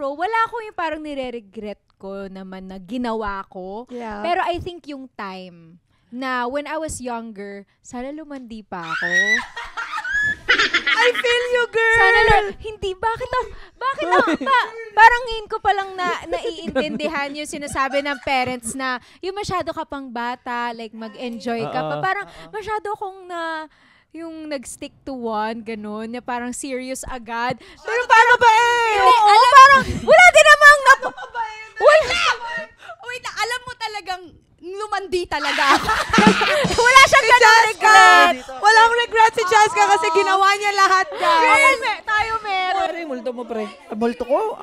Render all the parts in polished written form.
siguro, wala akong yung parang nire-regret ko naman na ginawa ko. Yeah. Pero I think yung time na when I was younger, sana lumandi pa ako. I feel you, girl! Sana hindi, bakit parang ngayon ko palang naiintindihan yung sinasabi ng parents na yung masyado ka pang bata, like mag-enjoy ka pa. Parang masyado akong yung nag-stick to one, ganun, na parang serious agad. Pero parang ba parang wala din namang Wait, alam mo talagang lumandi talaga ako. wala siyang ganun regret. Walang regret si Cheska kasi ginawa niya lahat, guys. Tayo meron. Pre, multo mo, pre. Multo ko?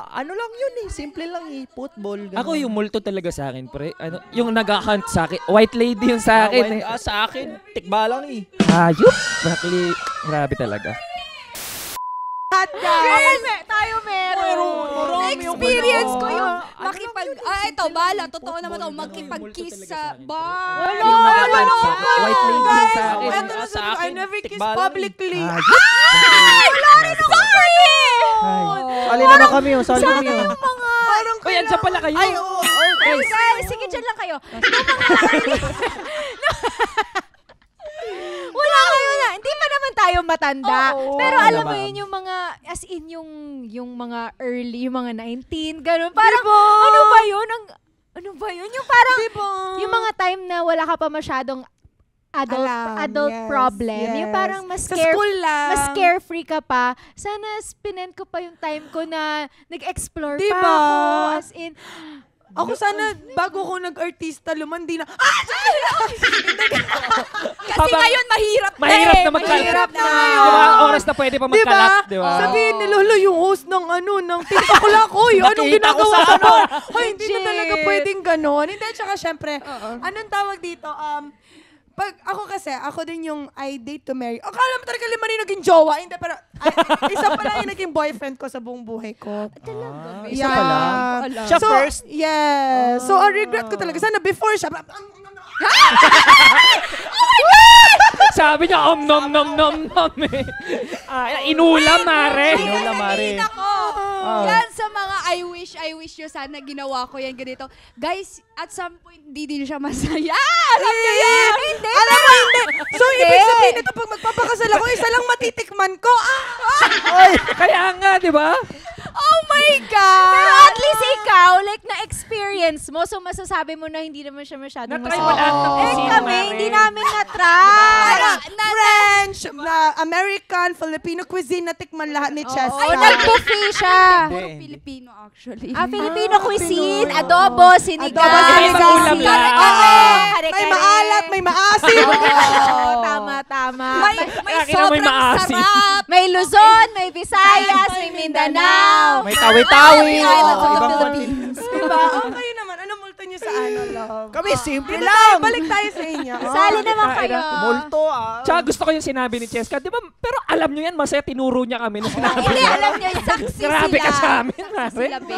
Ano lang yun eh. Simple lang eh. Football. Ganun. Ako yung multo talaga sa akin, pre. Ano, yung nag-hunt sa akin. White lady yung sa akin. Sa akin, tikba lang eh. Hayop! Grabe talaga. Lahat, guys. Tayo meron. Na-experience ko yung ito, bala, totoo naman to, makipag-kiss sa bar. Yung nag-hunt sa white lady yung sa akin. Ito na Sa sabi ko, I akin, never kissed tikbalan eh. publicly. Wala rin ako Sali naman kami oh. Sali kami oh. Parang Uy, andyan pala kayo. Ay, oo. Guys, sige, dyan lang kayo. Wala kayo na. Hindi pa naman tayo matanda. Pero alam mo yun, yung mga, as in yung mga early, yung mga 19, ganun. Parang, ano ba yun? Yung parang, yung mga time na wala ka pa masyadong adult problem. Yes. Yung parang mas Sa school lang. mas carefree ka pa. Sana spinen ko pa yung time ko na nag-explore pa Diba? ako. As in, Ako sana, bago ko nag-artista, lumandi na. Kasi ngayon mahirap na Mahirap eh. na magkalat. Mahirap na Yung mga oras na pwede pa magkalat, di ba? Sabihin ni Lolo, yung host ng ng TikTok lang, uy, anong Nakita ko ginagawa sa sa ano. bar? Hoy, hindi na Legit. talaga pwedeng ganon. Hindi, tsaka syempre, anong tawag dito? Pag ako din yung I date to marry. Akala mo talaga lima rin naging jowa. Hindi, pero isa pa lang yung naging boyfriend ko sa buong buhay ko. Isa pa lang. Siya So, first. yes. So, ang regret ko talaga. Sana before siya. Sabi niya, nom eh. Inulam, mare. Inulam, mare. Nako. Yan sa mga I wish yun. Sana ginawa ko yan ganito. Guys, at some point, di din siya masaya. Alam niyo yan. hindi. Alam mo, hindi. So, ibig sabihin nito, pag magpapakasal ako, isa lang matitikman ko. Kaya nga, di ba? Oh my God! Pero at least ikaw, like, na-experience mo. So, masasabi mo na hindi naman siya masyadong Na-try mo lahat ng cuisine, kami, mare. hindi namin na-try. French, American, Filipino cuisine, natikman lahat ni Cheska. Oh, nag-buffet siya. Puro Filipino actually. Filipino cuisine, adobo, sinigang. Adobo, sinigang. Ibang ulam lang. May maalat, may maasim. Oo, tama. May Kaya may sobrang maasim. sarap. May Luzon, may Visayas, may Mindanao. May tawi-tawi. The islands of the Ibang Philippines. Diba? Kayo naman, ano multo niyo sa love? Kami, simple Dito lang. tayo, balik tayo sa inyo. Sali naman kayo. Multo Tsaka gusto ko yung sinabi ni Cheska. Di ba? Pero alam nyo yan, masaya tinuro niya kami nung sinabi Hindi, niya. alam niyo, saksi sila. Grabe ka sa amin, mare. Sila, babe.